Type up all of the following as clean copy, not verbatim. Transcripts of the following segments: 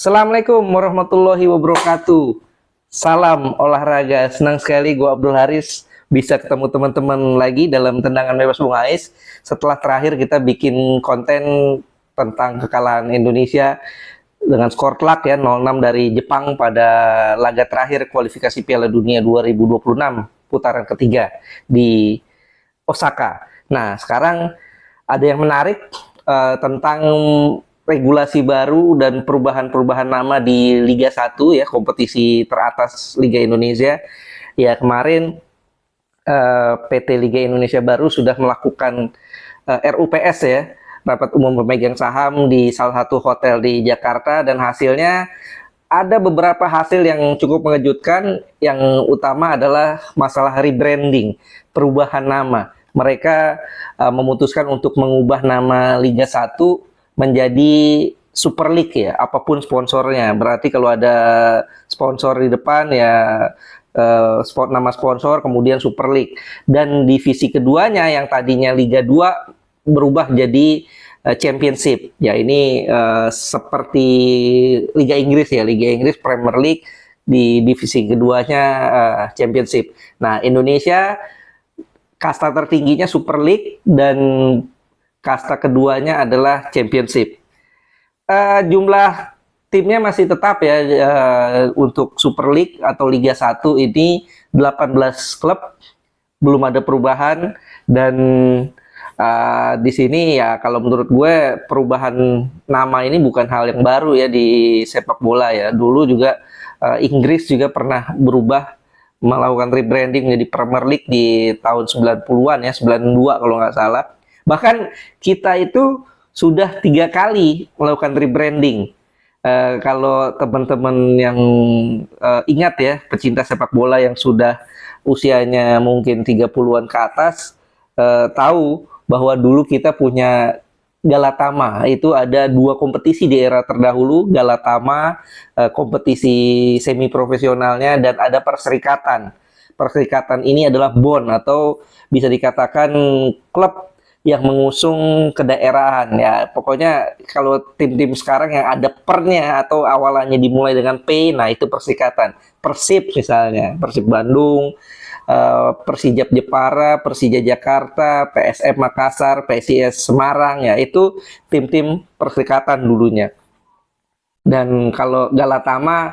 Assalamualaikum warahmatullahi wabarakatuh. Salam olahraga. Senang sekali gue Abdul Haris bisa ketemu teman-teman lagi dalam Tendangan Bebas Bung Ais. Setelah terakhir kita bikin konten tentang kekalahan Indonesia dengan skor telak ya 0-6 dari Jepang pada laga terakhir kualifikasi Piala Dunia 2026 putaran ketiga di Osaka. Nah, sekarang ada yang menarik tentang regulasi baru dan perubahan-perubahan nama di Liga 1 ya, kompetisi teratas Liga Indonesia. Ya, kemarin PT Liga Indonesia baru sudah melakukan RUPS ya, rapat umum pemegang saham di salah satu hotel di Jakarta, dan hasilnya ada beberapa hasil yang cukup mengejutkan. Yang utama adalah masalah rebranding, perubahan nama. Mereka memutuskan untuk mengubah nama Liga 1 menjadi Super League ya, apapun sponsornya. Berarti kalau ada sponsor di depan ya nama sponsor, kemudian Super League. Dan divisi keduanya yang tadinya Liga 2 berubah jadi Championship. Ya, ini seperti Liga Inggris ya, Liga Inggris Premier League, di divisi keduanya Championship. Nah, Indonesia kasta tertingginya Super League dan kasta keduanya adalah Championship. Jumlah timnya masih tetap ya, untuk Super League atau Liga 1 ini 18 klub, belum ada perubahan. Dan di sini ya, kalau menurut gue perubahan nama ini bukan hal yang baru ya di sepak bola ya. Dulu juga Inggris juga pernah berubah, melakukan rebranding menjadi Premier League di tahun 90-an ya, 92 kalau nggak salah. Bahkan kita itu sudah 3 kali melakukan rebranding. Kalau teman-teman yang ingat ya, pecinta sepak bola yang sudah usianya mungkin 30-an ke atas, tahu bahwa dulu kita punya Galatama. Itu ada 2 kompetisi di era terdahulu, Galatama, kompetisi semi profesionalnya, dan ada perserikatan. Perserikatan ini adalah BON, atau bisa dikatakan klub yang mengusung kedaerahan ya. Pokoknya kalau tim-tim sekarang yang ada pernya atau awalannya dimulai dengan P, nah itu perserikatan. Persib misalnya, Persib Bandung, Persijap Jepara, Persija Jakarta, PSM Makassar, PSIS Semarang ya, itu tim-tim perserikatan dulunya. Dan kalau Galatama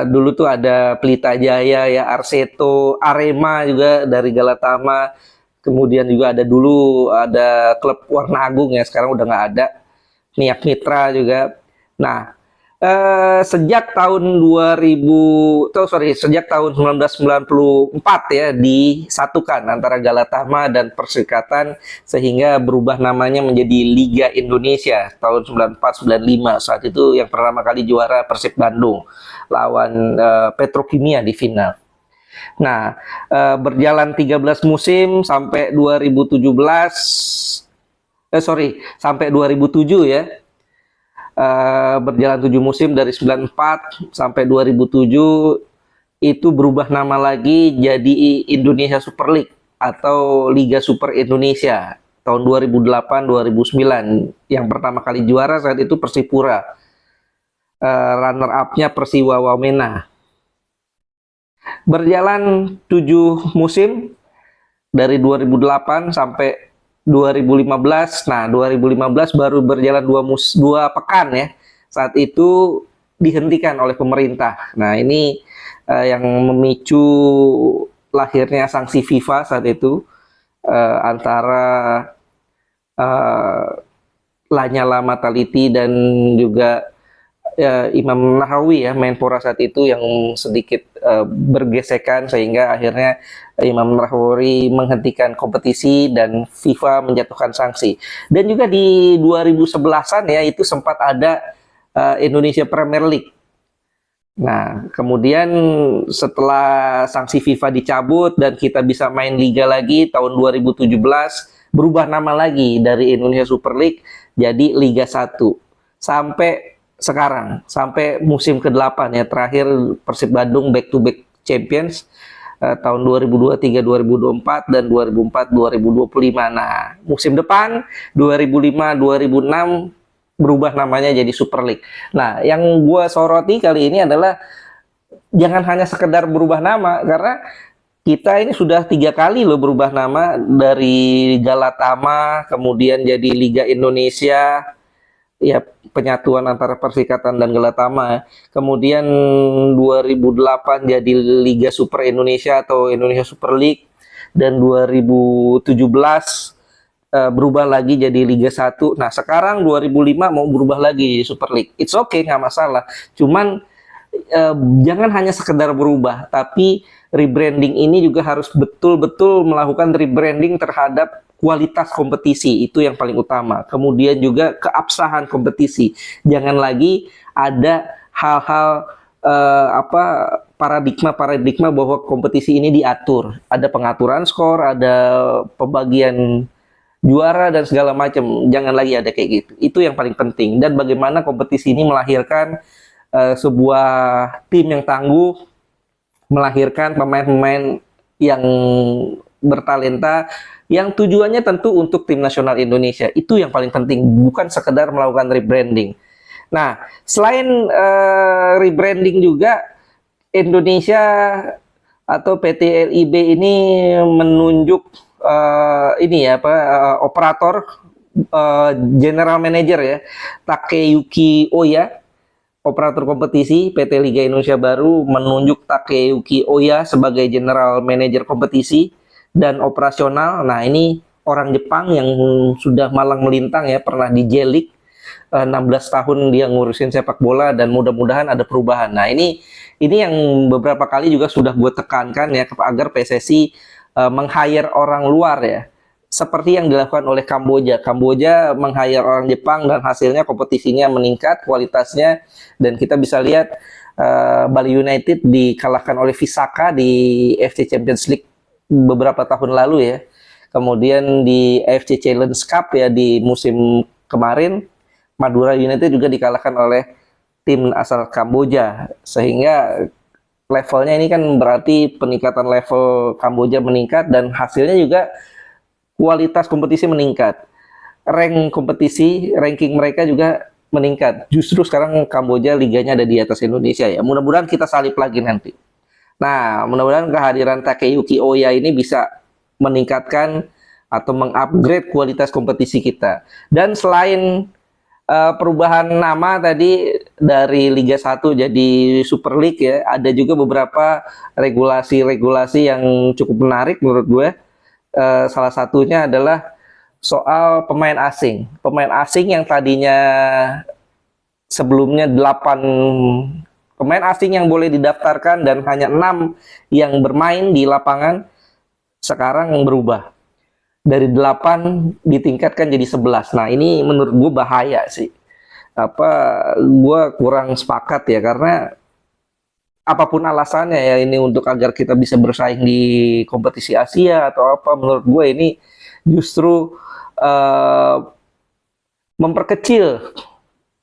dulu tuh ada Pelita Jaya ya, Arseto, Arema juga dari Galatama. Kemudian juga ada klub Warna Agung ya, sekarang udah nggak ada. Niak Mitra juga. Nah, sejak tahun 1994 ya, disatukan antara Galatama dan Perserikatan, sehingga berubah namanya menjadi Liga Indonesia tahun 94-95. Saat itu yang pertama kali juara Persib Bandung lawan Petrokimia di final. Nah, berjalan 13 musim sampai 2017, sampai 2007 ya. Berjalan 7 musim dari 94 sampai 2007, itu berubah nama lagi jadi Indonesia Super League atau Liga Super Indonesia tahun 2008-2009. Yang pertama kali juara saat itu Persipura. Runner up-nya Persiwa Wamena. Berjalan 7 musim dari 2008 sampai 2015. Nah, 2015 baru berjalan 2 pekan ya. Saat itu dihentikan oleh pemerintah. Nah, ini yang memicu lahirnya sanksi FIFA saat itu, antara Lanyala Mataliti dan juga Imam Nahrawi ya, Menpora saat itu, yang sedikit bergesekan, sehingga akhirnya Imam Nahrawi menghentikan kompetisi dan FIFA menjatuhkan sanksi. Dan juga di 2011-an ya, itu sempat ada Indonesia Premier League. Nah, kemudian setelah sanksi FIFA dicabut dan kita bisa main liga lagi tahun 2017, berubah nama lagi dari Indonesia Super League jadi Liga 1. Sampai sekarang, sampai musim ke-8 ya, terakhir Persib Bandung back to back champions tahun 2023 2024 dan 2004 2025. Nah, musim depan 2005 2006 berubah namanya jadi Super League. Nah, yang gue soroti kali ini adalah jangan hanya sekedar berubah nama, karena kita ini sudah 3 kali loh berubah nama, dari Galatama kemudian jadi Liga Indonesia, ya penyatuan antara Persikatan dan Galatama. Kemudian 2008 jadi Liga Super Indonesia atau Indonesia Super League, dan 2017 berubah lagi jadi Liga 1. Nah, sekarang 2005 mau berubah lagi jadi Super League. It's okay, nggak masalah. Cuman jangan hanya sekedar berubah, tapi rebranding ini juga harus betul-betul melakukan rebranding terhadap kualitas kompetisi, itu yang paling utama. Kemudian juga keabsahan kompetisi. Jangan lagi ada hal-hal paradigma bahwa kompetisi ini diatur. Ada pengaturan skor, ada pembagian juara dan segala macam. Jangan lagi ada kayak gitu. Itu yang paling penting. Dan bagaimana kompetisi ini melahirkan sebuah tim yang tangguh, melahirkan pemain-pemain yang bertalenta, yang tujuannya tentu untuk tim nasional Indonesia. Itu yang paling penting, bukan sekedar melakukan rebranding. Nah, selain rebranding juga, Indonesia atau PT LIB ini menunjuk operator, general manager ya, Takeyuki Oya. Operator kompetisi PT Liga Indonesia baru menunjuk Takeyuki Oya sebagai general manager kompetisi dan operasional. Nah, ini orang Jepang yang sudah malang melintang ya, pernah di J-League, 16 tahun dia ngurusin sepak bola, dan mudah-mudahan ada perubahan. Nah, ini yang beberapa kali juga sudah gue tekankan ya, agar PSSI meng-hire orang luar ya, seperti yang dilakukan oleh Kamboja. Kamboja meng-hire orang Jepang dan hasilnya kompetisinya meningkat kualitasnya, dan kita bisa lihat Bali United dikalahkan oleh Visaka di FC Champions League beberapa tahun lalu ya. Kemudian di FC Challenge Cup ya di musim kemarin, Madura United juga dikalahkan oleh tim asal Kamboja, sehingga levelnya ini kan berarti peningkatan level Kamboja meningkat, dan hasilnya juga kualitas kompetisi meningkat, ranking mereka juga meningkat. Justru sekarang Kamboja liganya ada di atas Indonesia ya. Mudah-mudahan kita salip lagi nanti. Nah, mudah-mudahan kehadiran Takeyuki Oya ini bisa meningkatkan atau mengupgrade kualitas kompetisi kita. Dan selain perubahan nama tadi dari Liga 1 jadi Super League ya, ada juga beberapa regulasi-regulasi yang cukup menarik menurut gue. Salah satunya adalah soal pemain asing. Pemain asing yang tadinya sebelumnya 8 pemain asing yang boleh didaftarkan dan hanya 6 yang bermain di lapangan, sekarang berubah. Dari 8 ditingkatkan jadi 11. Nah, ini menurut gue bahaya sih. Gue kurang sepakat ya, karena apapun alasannya ya, ini untuk agar kita bisa bersaing di kompetisi Asia atau apa, menurut gue ini justru memperkecil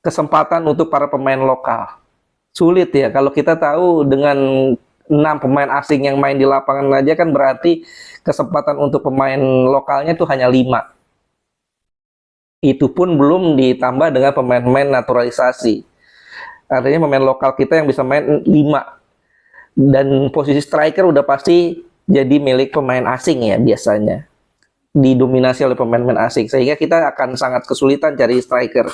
kesempatan untuk para pemain lokal. Sulit ya, kalau kita tahu dengan 6 pemain asing yang main di lapangan aja kan berarti kesempatan untuk pemain lokalnya itu hanya 5. Itu pun belum ditambah dengan pemain-pemain naturalisasi. Artinya pemain lokal kita yang bisa main 5. Dan posisi striker udah pasti jadi milik pemain asing ya, biasanya didominasi oleh pemain-pemain asing, sehingga kita akan sangat kesulitan cari striker.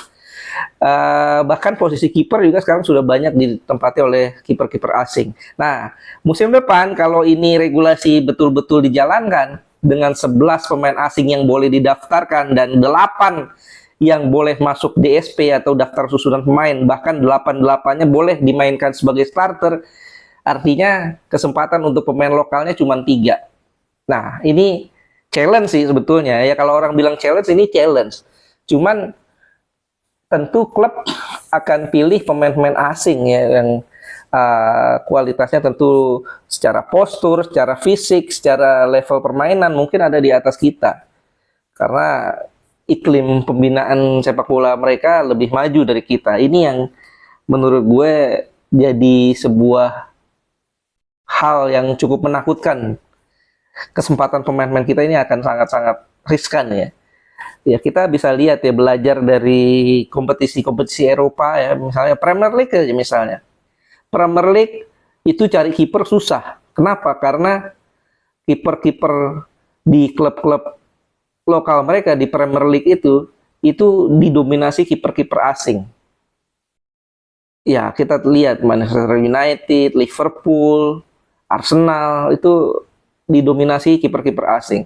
Bahkan posisi kiper juga sekarang sudah banyak ditempati oleh kiper-kiper asing. Nah, musim depan kalau ini regulasi betul-betul dijalankan dengan 11 pemain asing yang boleh didaftarkan dan 8 yang boleh masuk DSP atau daftar susunan pemain, bahkan 8-8-nya boleh dimainkan sebagai starter. Artinya kesempatan untuk pemain lokalnya cuma 3. Nah, ini challenge sih sebetulnya. Ya, kalau orang bilang challenge, ini challenge. Cuman tentu klub akan pilih pemain-pemain asing ya, yang kualitasnya tentu secara postur, secara fisik, secara level permainan mungkin ada di atas kita. Karena iklim pembinaan sepak bola mereka lebih maju dari kita. Ini yang menurut gue jadi sebuah hal yang cukup menakutkan. Kesempatan pemain-pemain kita ini akan sangat-sangat riskan ya. Ya kita bisa lihat ya, belajar dari kompetisi-kompetisi Eropa ya, misalnya Premier League aja misalnya. Premier League itu cari kiper susah. Kenapa? Karena kiper-kiper di klub-klub lokal mereka di Premier League itu didominasi kiper-kiper asing. Ya, kita lihat Manchester United, Liverpool, Arsenal itu didominasi kiper-kiper asing.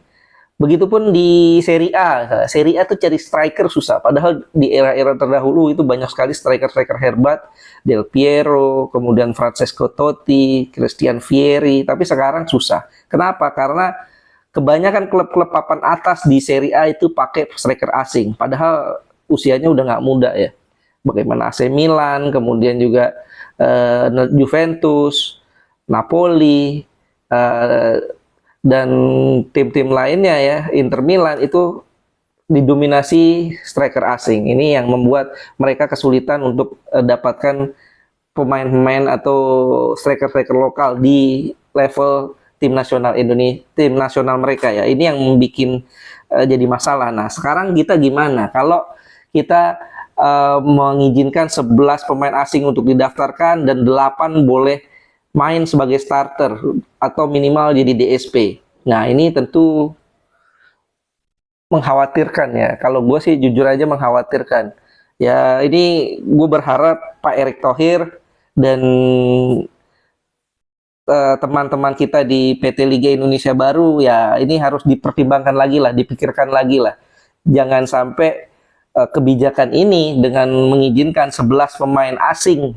Begitupun di Serie A. Serie A tuh cari striker susah. Padahal di era-era terdahulu itu banyak sekali striker-striker hebat. Del Piero, kemudian Francesco Totti, Christian Vieri. Tapi sekarang susah. Kenapa? Karena kebanyakan klub-klub papan atas di Serie A itu pakai striker asing. Padahal usianya udah nggak muda ya. Bagaimana AC Milan, kemudian juga Juventus, Napoli, eh, dan tim-tim lainnya ya, Inter Milan itu didominasi striker asing. Ini yang membuat mereka kesulitan untuk dapatkan pemain-pemain atau striker-striker lokal di level tim nasional Indonesia, tim nasional mereka ya. Ini yang membuat jadi masalah. Nah, sekarang kita gimana? Kalau kita mengizinkan 11 pemain asing untuk didaftarkan dan 8 boleh main sebagai starter atau minimal jadi DSP. Nah, ini tentu mengkhawatirkan ya. Kalau gue sih jujur aja mengkhawatirkan. Ya, ini gue berharap Pak Erick Thohir dan teman-teman kita di PT Liga Indonesia Baru ya ini harus dipertimbangkan lagi lah, dipikirkan lagi lah. Jangan sampai kebijakan ini dengan mengizinkan 11 pemain asing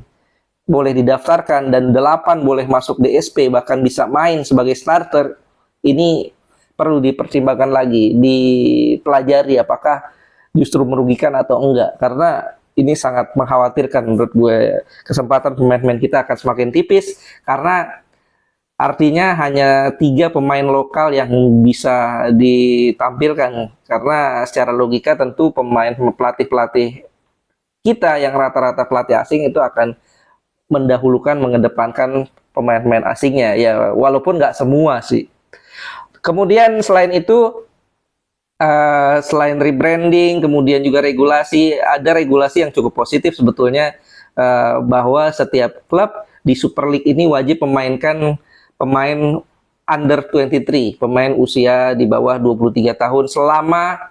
boleh didaftarkan dan 8 boleh masuk DSP bahkan bisa main sebagai starter, ini perlu dipertimbangkan lagi, dipelajari apakah justru merugikan atau enggak, karena ini sangat mengkhawatirkan menurut gue. Kesempatan pemain-pemain kita akan semakin tipis karena artinya hanya 3 pemain lokal yang bisa ditampilkan, karena secara logika tentu pemain pelatih-pelatih kita yang rata-rata pelatih asing itu akan mendahulukan, mengedepankan pemain-pemain asingnya ya, walaupun nggak semua sih. Kemudian selain itu, selain rebranding, kemudian juga regulasi, ada regulasi yang cukup positif sebetulnya, bahwa setiap klub di Super League ini wajib memainkan pemain under 23, pemain usia di bawah 23 tahun selama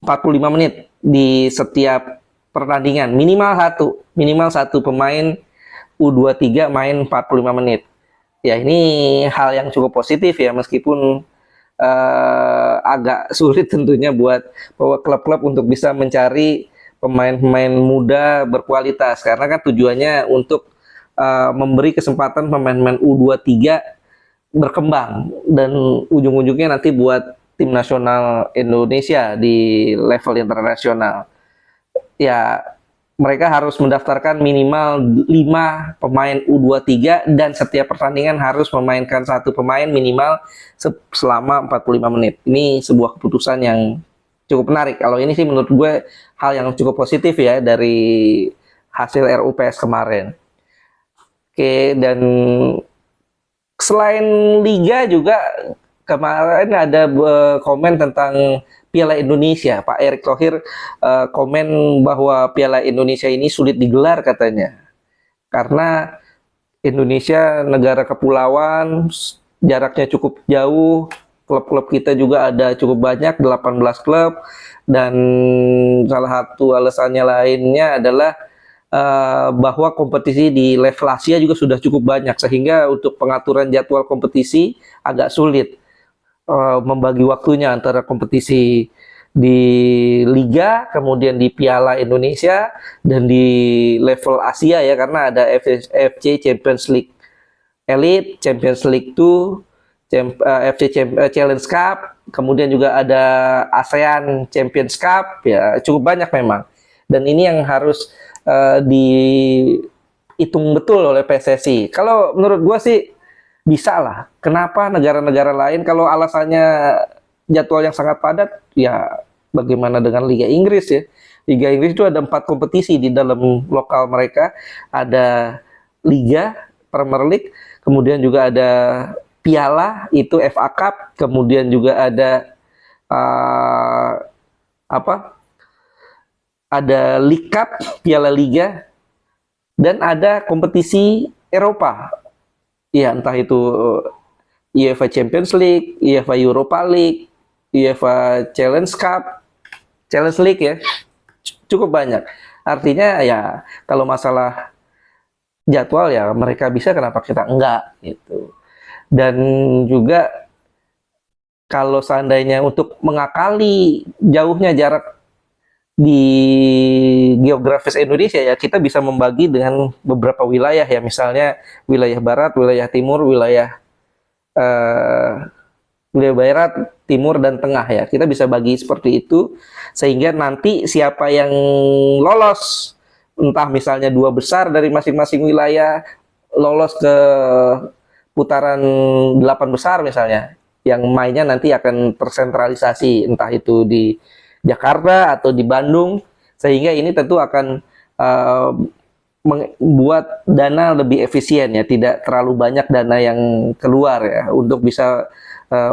45 menit di setiap pertandingan, minimal satu pemain U23 main 45 menit. Ya, ini hal yang cukup positif ya, meskipun agak sulit tentunya buat klub-klub untuk bisa mencari pemain-pemain muda berkualitas, karena kan tujuannya untuk memberi kesempatan pemain-pemain U23 berkembang dan ujung-ujungnya nanti buat tim nasional Indonesia di level internasional. Ya, mereka harus mendaftarkan minimal 5 pemain U23 dan setiap pertandingan harus memainkan 1 pemain minimal selama 45 menit. Ini sebuah keputusan yang cukup menarik. Kalau ini sih menurut gue hal yang cukup positif ya dari hasil RUPS kemarin. Oke, dan selain Liga juga kemarin ada komen tentang Piala Indonesia. Pak Erick Thohir komen bahwa Piala Indonesia ini sulit digelar katanya. Karena Indonesia negara kepulauan, jaraknya cukup jauh, klub-klub kita juga ada cukup banyak, 18 klub, dan salah satu alasannya lainnya adalah bahwa kompetisi di level Asia juga sudah cukup banyak, sehingga untuk pengaturan jadwal kompetisi agak sulit membagi waktunya antara kompetisi di Liga, kemudian di Piala Indonesia, dan di level Asia ya, karena ada FC Champions League Elite, Champions League 2, FC Challenge Cup, kemudian juga ada ASEAN Champions Cup, ya cukup banyak memang. Dan ini yang harus dihitung betul oleh PSSI. Kalau menurut gue sih bisa lah. Kenapa negara-negara lain kalau alasannya jadwal yang sangat padat, ya bagaimana dengan Liga Inggris ya? Liga Inggris itu ada 4 kompetisi di dalam lokal mereka. Ada Liga, Premier League, kemudian juga ada Piala, itu FA Cup, kemudian juga ada apa? Ada League Cup, Piala Liga, dan ada kompetisi Eropa. Ya, entah itu UEFA Champions League, UEFA Europa League, UEFA Challenge Cup, Challenge League ya. Cukup banyak. Artinya ya kalau masalah jadwal ya mereka bisa, kenapa kita enggak gitu. Dan juga kalau seandainya untuk mengakali jauhnya jarak di geografis Indonesia ya, kita bisa membagi dengan beberapa wilayah ya, misalnya wilayah barat, wilayah timur, eh, wilayah barat, timur, dan tengah ya. Kita bisa bagi seperti itu sehingga nanti siapa yang lolos, entah misalnya dua besar dari masing-masing wilayah lolos ke putaran 8 besar misalnya, yang mainnya nanti akan tersentralisasi entah itu di Jakarta atau di Bandung, sehingga ini tentu akan membuat dana lebih efisien ya, tidak terlalu banyak dana yang keluar ya untuk bisa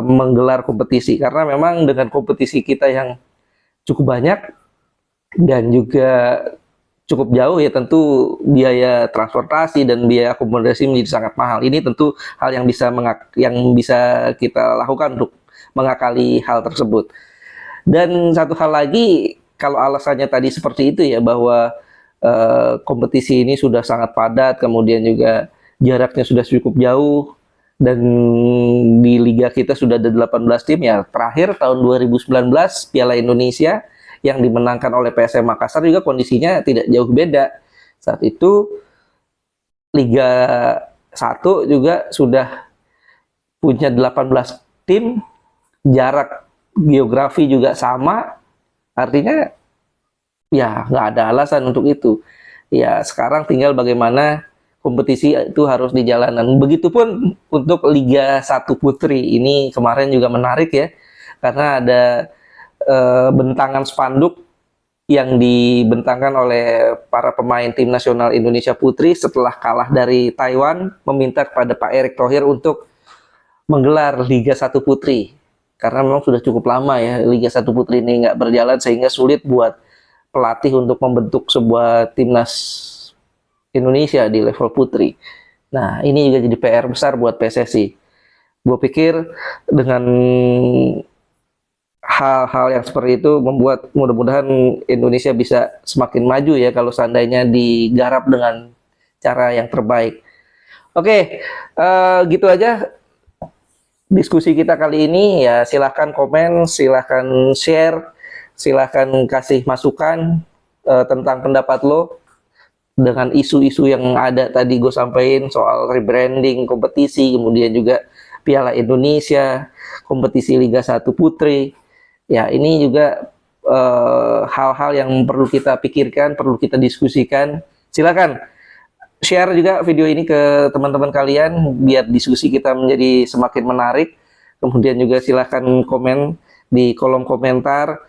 menggelar kompetisi, karena memang dengan kompetisi kita yang cukup banyak dan juga cukup jauh ya, tentu biaya transportasi dan biaya akomodasi menjadi sangat mahal. Ini tentu hal yang bisa kita lakukan untuk mengakali hal tersebut. Dan satu hal lagi, kalau alasannya tadi seperti itu ya, bahwa kompetisi ini sudah sangat padat, kemudian juga jaraknya sudah cukup jauh, dan di liga kita sudah ada 18 tim ya. Terakhir tahun 2019 Piala Indonesia yang dimenangkan oleh PSM Makassar juga kondisinya tidak jauh beda. Saat itu Liga 1 juga sudah punya 18 tim, jarak geografi juga sama, artinya ya nggak ada alasan untuk itu. Ya sekarang tinggal bagaimana kompetisi itu harus dijalankan. Begitupun untuk Liga 1 Putri, ini kemarin juga menarik ya, karena ada bentangan spanduk yang dibentangkan oleh para pemain tim nasional Indonesia Putri setelah kalah dari Taiwan, meminta kepada Pak Erick Thohir untuk menggelar Liga 1 Putri, karena memang sudah cukup lama ya Liga 1 Putri ini nggak berjalan, sehingga sulit buat pelatih untuk membentuk sebuah timnas Indonesia di level putri. Nah, ini juga jadi PR besar buat PSSI. Gue pikir dengan hal-hal yang seperti itu membuat mudah-mudahan Indonesia bisa semakin maju ya, kalau seandainya digarap dengan cara yang terbaik. Oke, gitu aja diskusi kita kali ini ya. Silahkan komen, silahkan share, silahkan kasih masukan tentang pendapat lo dengan isu-isu yang ada tadi gue sampaikan soal rebranding kompetisi, kemudian juga Piala Indonesia, kompetisi Liga 1 Putri. Ya, ini juga hal-hal yang perlu kita pikirkan, perlu kita diskusikan. Silakan share juga video ini ke teman-teman kalian biar diskusi kita menjadi semakin menarik. Kemudian juga silakan komen di kolom komentar.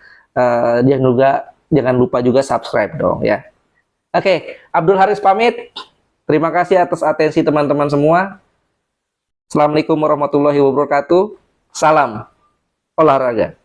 Jangan lupa juga subscribe dong ya. Oke, Abdul Haris pamit. Terima kasih atas atensi teman-teman semua. Assalamualaikum warahmatullahi wabarakatuh. Salam olahraga.